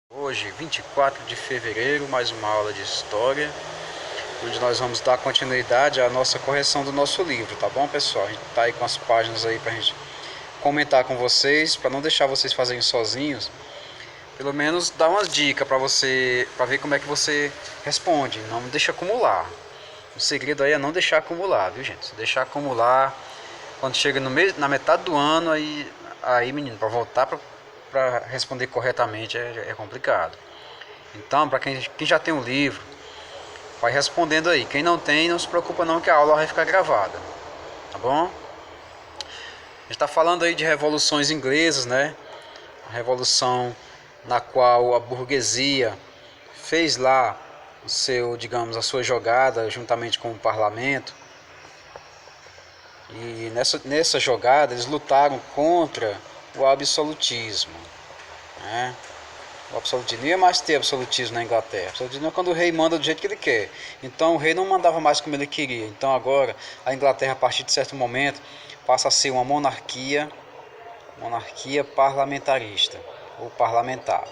Hoje, 24 de fevereiro, mais uma aula de História, onde nós vamos dar continuidade à nossa correção do nosso livro, tá bom, pessoal? A gente tá aí com as páginas aí pra gente comentar com vocês, para não deixar vocês fazerem sozinhos, pelo menos dar umas dicas para você, para ver como é que você responde, não deixa acumular. O segredo aí é não deixar acumular, viu, gente? Se deixar acumular, quando chega no mês, na metade do ano, aí menino, para voltar para responder corretamente é complicado. Então, para quem já tem um livro, vai respondendo aí. Quem não tem, não se preocupa não, que a aula vai ficar gravada, tá bom? A gente está falando aí de revoluções inglesas, né? A revolução na qual a burguesia fez lá o seu, digamos, a sua jogada juntamente com o parlamento. E nessa jogada eles lutaram contra o absolutismo, né? O absolutismo não ia mais ter absolutismo na Inglaterra. O absolutismo é quando o rei manda do jeito que ele quer. Então o rei não mandava mais como ele queria. Então agora a Inglaterra, a partir de certo momento, passa a ser uma monarquia parlamentarista ou parlamentar.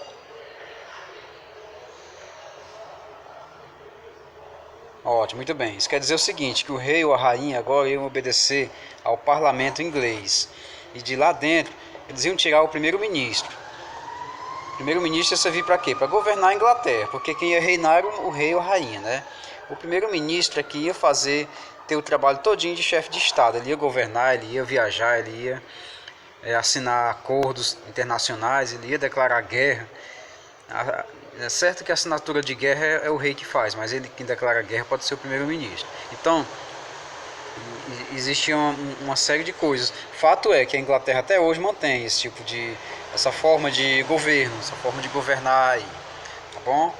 Ótimo, muito bem. Isso quer dizer o seguinte, que o rei ou a rainha agora iam obedecer ao parlamento inglês. E de lá dentro, eles iam tirar o primeiro-ministro. O primeiro-ministro ia servir para quê? Para governar a Inglaterra, porque quem ia reinar era o rei ou a rainha, né? O primeiro-ministro é que ia ter o trabalho todinho de chefe de Estado. Ele ia governar, ele ia viajar, ele ia assinar acordos internacionais, ele ia declarar guerra. É certo que a assinatura de guerra é o rei que faz, mas ele quem declara guerra pode ser o primeiro-ministro. Então, existia uma série de coisas. Fato é que a Inglaterra até hoje mantém essa forma de governo, essa forma de governar aí, tá bom?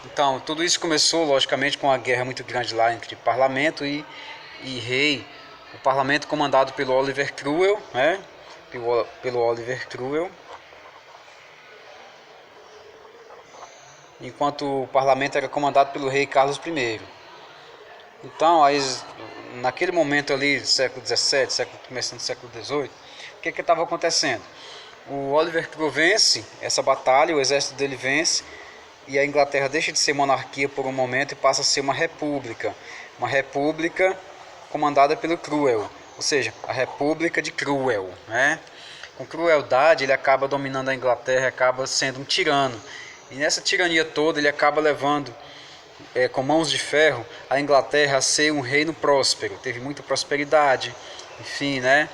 Então, tudo isso começou, logicamente, com uma guerra muito grande lá entre parlamento e rei. O parlamento comandado pelo Oliver Cromwell, né? Pelo Oliver Cromwell. Enquanto o parlamento era comandado pelo rei Carlos I. Então, aí, naquele momento ali, século XVII, começando do século XVIII, o que estava acontecendo? O Oliver Cromwell vence essa batalha, o exército dele vence, e a Inglaterra deixa de ser monarquia por um momento e passa a ser uma república comandada pelo Cromwell, ou seja, a República de Cromwell, né? Com crueldade ele acaba dominando a Inglaterra, acaba sendo um tirano, e nessa tirania toda ele acaba levando com mãos de ferro a Inglaterra a ser um reino próspero, teve muita prosperidade, enfim, né?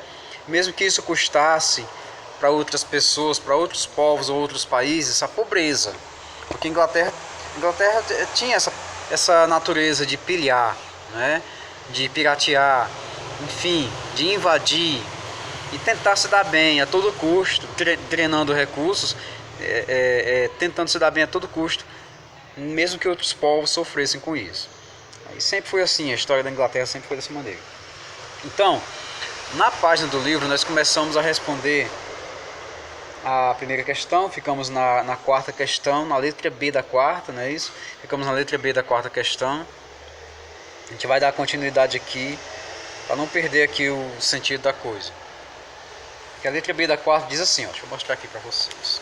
Mesmo que isso custasse para outras pessoas, para outros povos ou outros países, a pobreza, porque a Inglaterra tinha essa natureza de pilhar, né? De piratear, enfim, de invadir e tentar se dar bem a todo custo, drenando recursos, tentando se dar bem a todo custo, mesmo que outros povos sofressem com isso. E sempre foi assim, a história da Inglaterra sempre foi dessa maneira. Então, na página do livro nós começamos a responder a primeira questão, ficamos na quarta questão, na letra B da quarta, não é isso? Ficamos na letra B da quarta questão. A gente vai dar continuidade aqui, para não perder aqui o sentido da coisa. Que a letra B da quarta diz assim, ó, deixa eu mostrar aqui para vocês.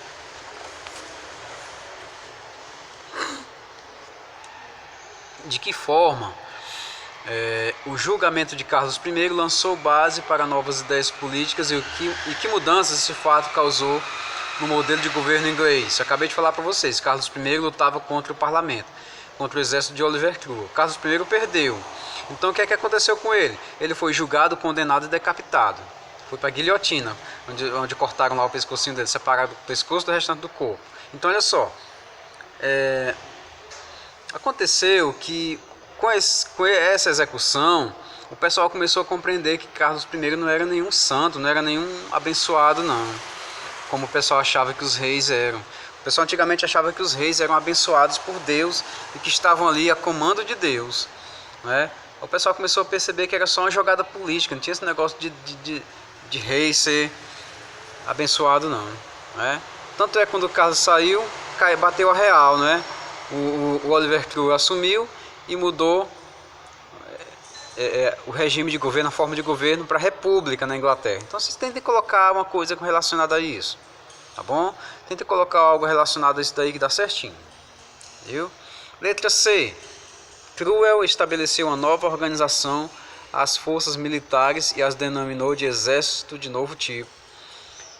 De que forma o julgamento de Carlos I lançou base para novas ideias políticas e que mudanças esse fato causou no modelo de governo inglês. Eu acabei de falar para vocês, Carlos I lutava contra o parlamento, contra o exército de Oliver Cromwell. Carlos I perdeu. Então o que aconteceu com ele? Ele foi julgado, condenado e decapitado. Foi para a guilhotina, onde cortaram lá o pescocinho dele, separaram o pescoço do restante do corpo. Então olha só, aconteceu que com essa execução, o pessoal começou a compreender que Carlos I não era nenhum santo, não era nenhum abençoado não, como o pessoal achava que os reis eram. O pessoal antigamente achava que os reis eram abençoados por Deus e que estavam ali a comando de Deus, né? O pessoal começou a perceber que era só uma jogada política, não tinha esse negócio de rei ser abençoado não, né? Tanto é que quando o Carlos saiu, bateu a real, né? O Oliver Cromwell assumiu e mudou o regime de governo, a forma de governo para república na Inglaterra. Então vocês têm que colocar uma coisa relacionada a isso. tá bom? Tenta colocar algo relacionado a isso daí que dá certinho, viu? Letra C. Cromwell estabeleceu uma nova organização às forças militares e as denominou de exército de novo tipo.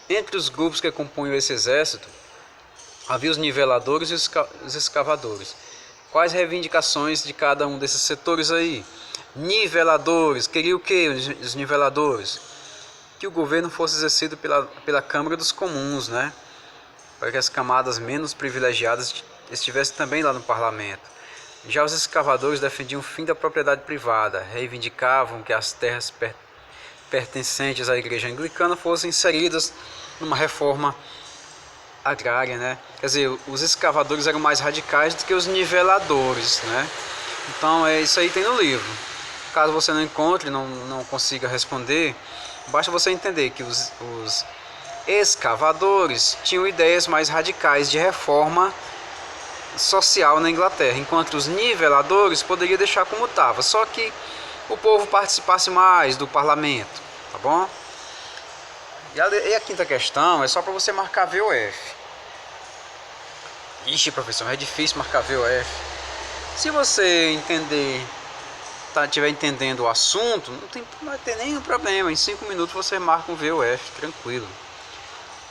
Entre os grupos que compunham esse exército, havia os niveladores e os escavadores. Quais reivindicações de cada um desses setores aí? Niveladores, queria o que os niveladores? Que o governo fosse exercido pela Câmara dos Comuns, né? Para que as camadas menos privilegiadas estivessem também lá no parlamento. Já os escavadores defendiam o fim da propriedade privada, reivindicavam que as terras pertencentes à igreja anglicana fossem inseridas numa reforma agrária, né? Quer dizer, os escavadores eram mais radicais do que os niveladores, né? Então isso aí tem no livro. Caso você não encontre, não consiga responder, basta você entender que os escavadores tinham ideias mais radicais de reforma social na Inglaterra, enquanto os niveladores poderiam deixar como estava, só que o povo participasse mais do parlamento, tá bom? E a quinta questão é só para você marcar V ou F. Ixi, professor, é difícil marcar V ou F. Se você estiver entendendo o assunto, não vai ter nenhum problema. Em 5 minutos você marca um V ou F, tranquilo.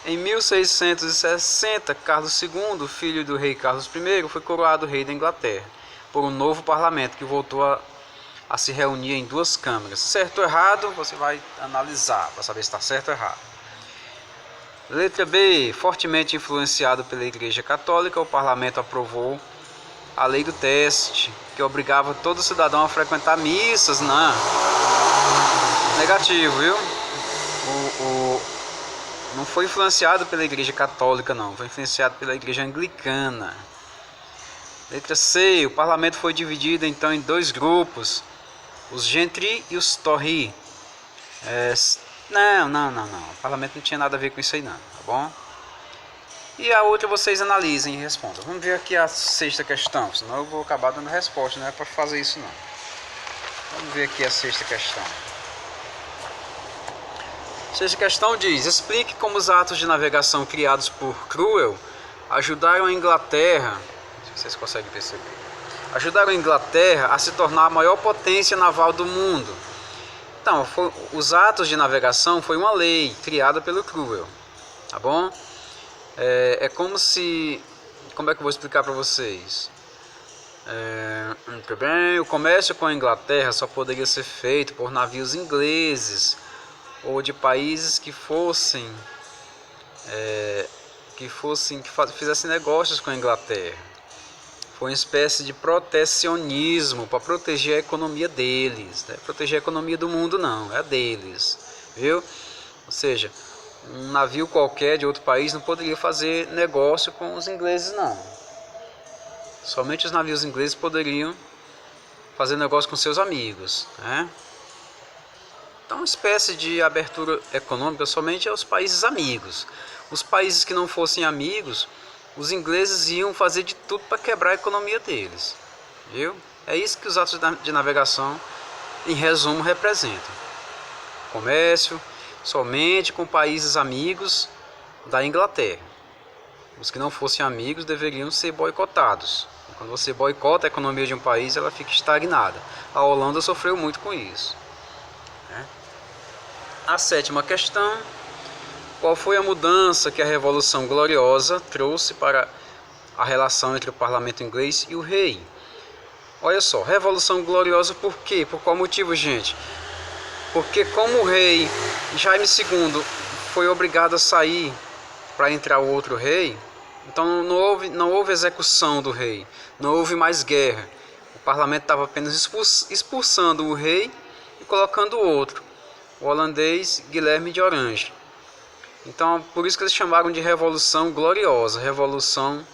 Em 1660, Carlos II, filho do rei Carlos I, foi coroado rei da Inglaterra por um novo parlamento que voltou a se reunir em 2 câmaras. Certo ou errado, você vai analisar para saber se está certo ou errado. Letra B. Fortemente influenciado pela Igreja Católica, o parlamento aprovou a lei do teste, que obrigava todo cidadão a frequentar missas. Não. Negativo, viu? Não foi influenciado pela Igreja Católica, não. Foi influenciado pela Igreja Anglicana. Letra C. O parlamento foi dividido então em 2 grupos, os gentry e os tory. Não. O parlamento não tinha nada a ver com isso aí, não. Tá bom? E a outra vocês analisem e respondam. Vamos ver aqui a 6ª questão, senão eu vou acabar dando resposta. Não é para fazer isso, não. Vamos ver aqui a 6ª questão. A 6ª questão diz: explique como os atos de navegação criados por Cromwell ajudaram a Inglaterra, se vocês conseguem perceber, ajudaram a Inglaterra a se tornar a maior potência naval do mundo. Então, os atos de navegação foi uma lei criada pelo Cromwell, tá bom? Como é que eu vou explicar para vocês? Muito bem, o comércio com a Inglaterra só poderia ser feito por navios ingleses ou de países que fizessem negócios com a Inglaterra. Foi uma espécie de protecionismo para proteger a economia deles, né? Proteger a economia do mundo não, é a deles, viu? Ou seja, um navio qualquer de outro país não poderia fazer negócio com os ingleses, não. Somente os navios ingleses poderiam fazer negócio com seus amigos, né? Então, uma espécie de abertura econômica somente aos países amigos. Os países que não fossem amigos, os ingleses iam fazer de tudo para quebrar a economia deles, viu? É isso que os atos de navegação, em resumo, representam. Comércio somente com países amigos da Inglaterra. Os que não fossem amigos deveriam ser boicotados. Quando você boicota a economia de um país, ela fica estagnada. A Holanda sofreu muito com isso. A 7ª questão: qual foi a mudança que a Revolução Gloriosa trouxe para a relação entre o parlamento inglês e o rei? Olha só, Revolução Gloriosa por quê? Por qual motivo, gente? Porque como o rei Jaime II foi obrigado a sair para entrar o outro rei, então não houve execução do rei, não houve mais guerra. O parlamento estava apenas expulsando o rei e colocando o outro, o holandês Guilherme de Orange. Então, por isso que eles chamaram de Revolução Gloriosa, Revolução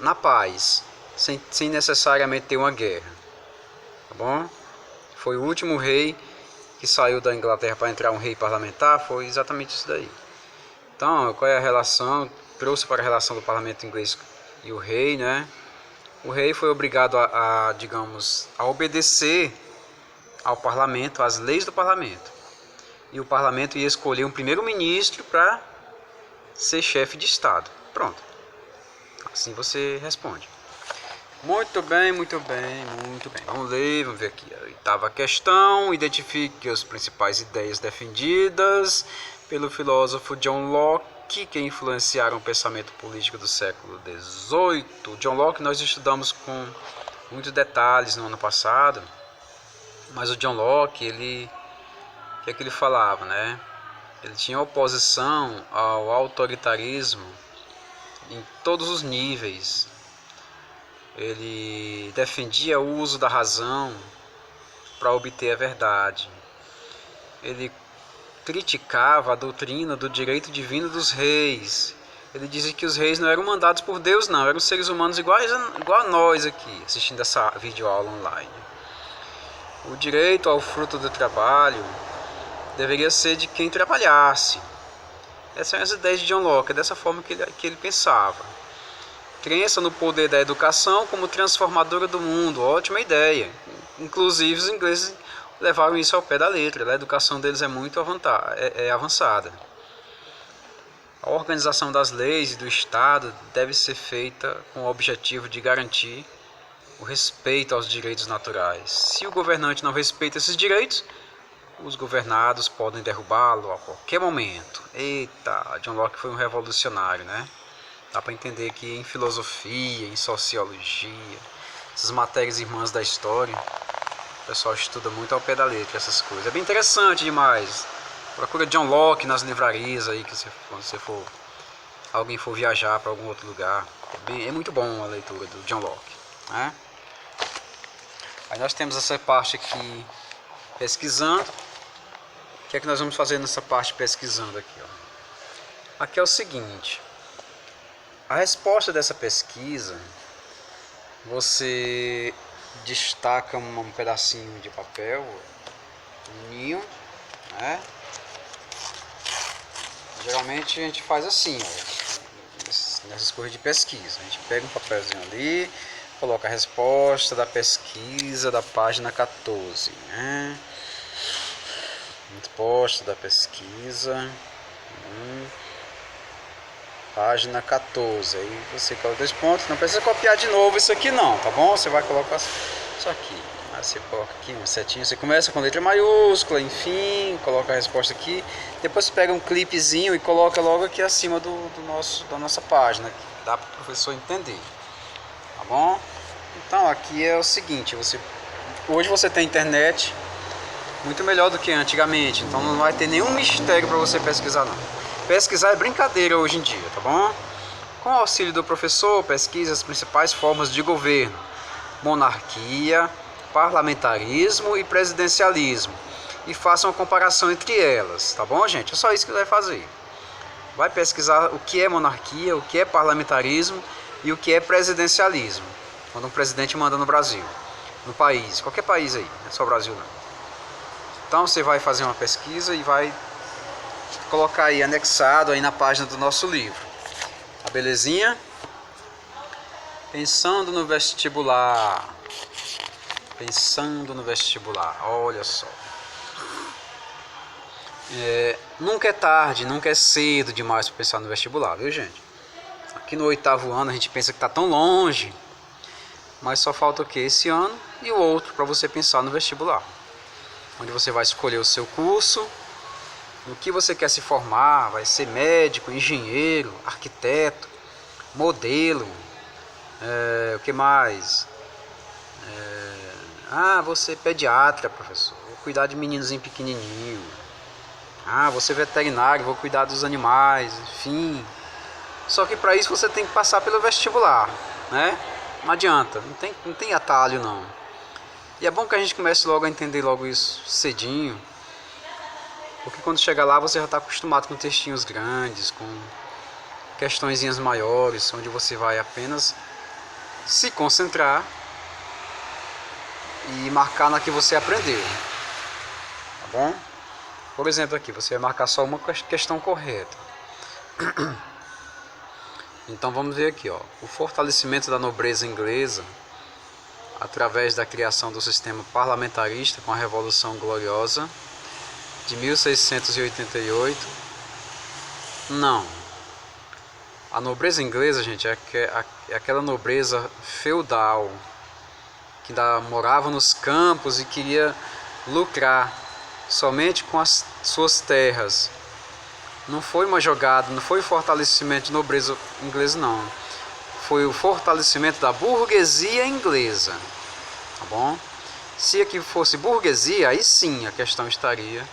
na paz, sem necessariamente ter uma guerra. Tá bom? Foi o último rei que saiu da Inglaterra para entrar um rei parlamentar, foi exatamente isso daí. Então, qual é a relação? Trouxe para a relação do parlamento inglês e o rei, né? O rei foi obrigado a obedecer ao parlamento, às leis do parlamento. E o parlamento ia escolher um primeiro-ministro para ser chefe de Estado. Pronto. Assim você responde. Muito bem, muito bem, muito bem. Vamos ler, vamos ver aqui. A oitava questão. Identifique as principais ideias defendidas pelo filósofo John Locke que influenciaram o pensamento político do século XVIII. John Locke nós estudamos com muitos detalhes no ano passado, mas o John Locke, o que é que ele falava, né? Ele tinha oposição ao autoritarismo em todos os níveis. Ele defendia o uso da razão para obter a verdade. Ele criticava a doutrina do direito divino dos reis. Ele dizia que os reis não eram mandados por Deus, não, eram seres humanos igual a nós aqui, assistindo essa videoaula online. O direito ao fruto do trabalho deveria ser de quem trabalhasse. Essas são as ideias de John Locke, é dessa forma que ele pensava. Crença no poder da educação como transformadora do mundo, ótima ideia. Inclusive os ingleses levaram isso ao pé da letra, a educação deles é muito avançada. A organização das leis e do Estado deve ser feita com o objetivo de garantir o respeito aos direitos naturais. Se o governante não respeita esses direitos, os governados podem derrubá-lo a qualquer momento. Eita, John Locke foi um revolucionário, né? Dá para entender que em filosofia, em sociologia, essas matérias irmãs da história, o pessoal estuda muito ao pé da letra essas coisas. É bem interessante demais. Procura John Locke nas livrarias aí, quando você for, alguém for viajar para algum outro lugar. É muito bom a leitura do John Locke, né? Aí nós temos essa parte aqui pesquisando. O que é que nós vamos fazer nessa parte pesquisando aqui, ó? Aqui é o seguinte. A resposta dessa pesquisa, você destaca um pedacinho de papel, fininho, né? Geralmente a gente faz assim, ó, nessas coisas de pesquisa. A gente pega um papelzinho ali, coloca a resposta da pesquisa da página 14, né? Resposta da pesquisa, página 14. Aí você coloca 2 pontos. Não precisa copiar de novo isso aqui não, tá bom? Você vai colocar isso aqui. Aí você coloca aqui uma setinha. Você começa com letra maiúscula, enfim, coloca a resposta aqui. Depois você pega um clipezinho e coloca logo aqui acima da nossa página, que dá para o professor entender, tá bom? Então aqui é o seguinte, hoje você tem internet muito melhor do que antigamente, então não vai ter nenhum mistério para você pesquisar não. Pesquisar é brincadeira hoje em dia, tá bom? Com o auxílio do professor, pesquise as principais formas de governo: monarquia, parlamentarismo e presidencialismo, e faça uma comparação entre elas, tá bom, gente? É só isso que vai fazer. Vai pesquisar o que é monarquia, o que é parlamentarismo e o que é presidencialismo, quando um presidente manda no Brasil, no país, qualquer país aí, não é só o Brasil não. Então você vai fazer uma pesquisa e vai colocar aí anexado aí na página do nosso livro. Tá belezinha? Pensando no vestibular. Pensando no vestibular. Olha só. Nunca é tarde, nunca é cedo demais para pensar no vestibular, viu, gente? Aqui no 8º ano a gente pensa que está tão longe, mas só falta o que? Esse ano e o outro para você pensar no vestibular, onde você vai escolher o seu curso, no que você quer se formar. Vai ser médico, engenheiro, arquiteto, modelo, o que mais? Você é pediatra, professor, vou cuidar de meninozinho pequenininho. Você é veterinário, vou cuidar dos animais, enfim. Só que para isso você tem que passar pelo vestibular, né? Não adianta, não tem atalho não. E é bom que a gente comece logo a entender logo isso cedinho, porque quando chegar lá você já está acostumado com textinhos grandes, com questõezinhas maiores, onde você vai apenas se concentrar e marcar na que você aprendeu, tá bom? Por exemplo, aqui você vai marcar só uma questão correta. Então vamos ver aqui, ó, o fortalecimento da nobreza inglesa através da criação do sistema parlamentarista com a Revolução Gloriosa de 1688. Não. A nobreza inglesa, gente, é aquela nobreza feudal que morava nos campos e queria lucrar somente com as suas terras. Não foi uma jogada, não foi o fortalecimento de nobreza inglesa, não. Foi o fortalecimento da burguesia inglesa, tá bom? Se aqui fosse burguesia, aí sim a questão estaria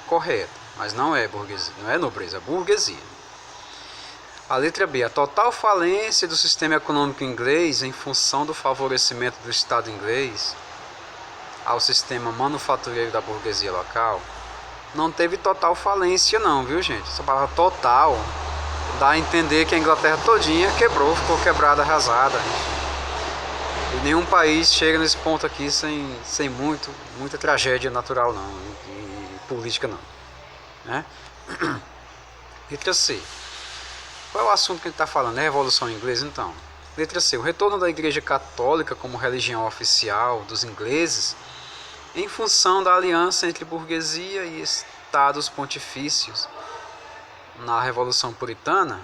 correta, mas não é burguesia, não é nobreza, é burguesia. A letra B, a total falência do sistema econômico inglês em função do favorecimento do Estado inglês ao sistema manufatureiro da burguesia local. Não teve total falência não, viu gente? Essa palavra total dá a entender que a Inglaterra todinha quebrou, ficou quebrada, arrasada. E nenhum país chega nesse ponto aqui sem muita tragédia natural não, e política não, né? Letra C. Qual é o assunto que a gente está falando? É a Revolução Inglesa, então. Letra C. O retorno da Igreja Católica como religião oficial dos ingleses em função da aliança entre burguesia e estados pontifícios na Revolução Puritana?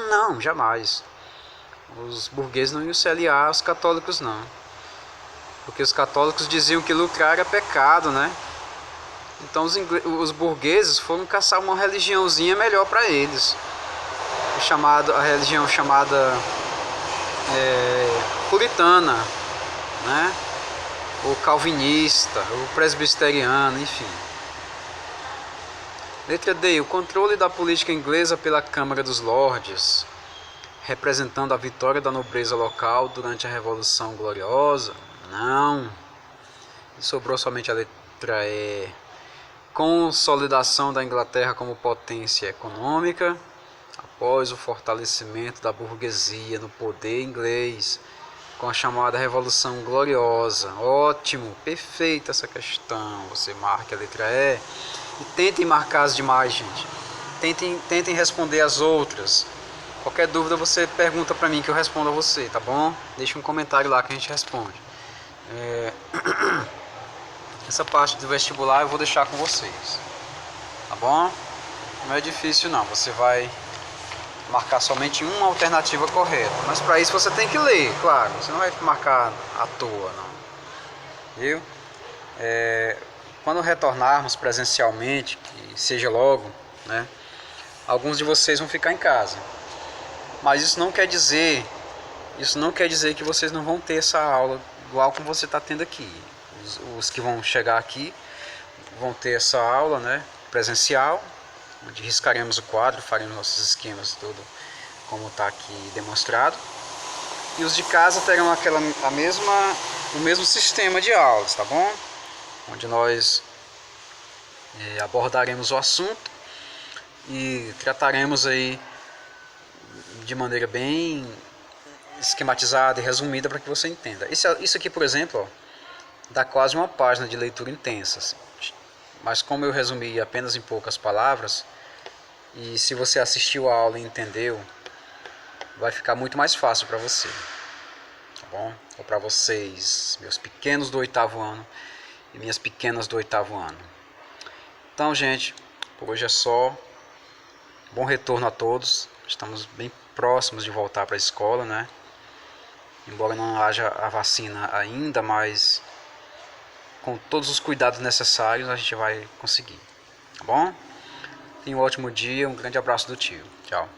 Não, jamais. Os burgueses não iam se aliar aos católicos, não. Porque os católicos diziam que lucrar era pecado, né? Então os burgueses foram caçar uma religiãozinha melhor para eles. A religião chamada puritana, né? Ou calvinista, ou presbiteriano, enfim. Letra D. O controle da política inglesa pela Câmara dos Lordes, representando a vitória da nobreza local durante a Revolução Gloriosa? Não. Sobrou somente a letra E. Consolidação da Inglaterra como potência econômica após o fortalecimento da burguesia no poder inglês com a chamada Revolução Gloriosa. Ótimo, perfeita essa questão. Você marca a letra E e tentem marcar as demais, gente. Tentem responder as outras. Qualquer dúvida você pergunta pra mim que eu respondo a você, tá bom? Deixa um comentário lá que a gente responde. Essa parte do vestibular eu vou deixar com vocês, tá bom? Não é difícil não, você vai marcar somente uma alternativa correta, mas para isso você tem que ler, claro, você não vai marcar à toa não, viu? Quando retornarmos presencialmente, que seja logo, né, alguns de vocês vão ficar em casa, mas isso não quer dizer que vocês não vão ter essa aula igual como você está tendo aqui. Os que vão chegar aqui vão ter essa aula, né, presencial, onde riscaremos o quadro, faremos nossos esquemas tudo como está aqui demonstrado, e os de casa terão o mesmo sistema de aulas, tá bom? Onde nós abordaremos o assunto e trataremos aí de maneira bem esquematizada e resumida para que você entenda. Isso aqui, por exemplo, ó, dá quase uma página de leitura intensa, assim. Mas como eu resumi apenas em poucas palavras, e se você assistiu a aula e entendeu, vai ficar muito mais fácil para você, tá bom? Ou para vocês, meus pequenos do 8º ano e minhas pequenas do 8º ano. Então, gente, por hoje é só. Bom retorno a todos. Estamos bem próximos de voltar para a escola, né? Embora não haja a vacina ainda, mas com todos os cuidados necessários a gente vai conseguir, tá bom? Tenha um ótimo dia, um grande abraço do tio. Tchau.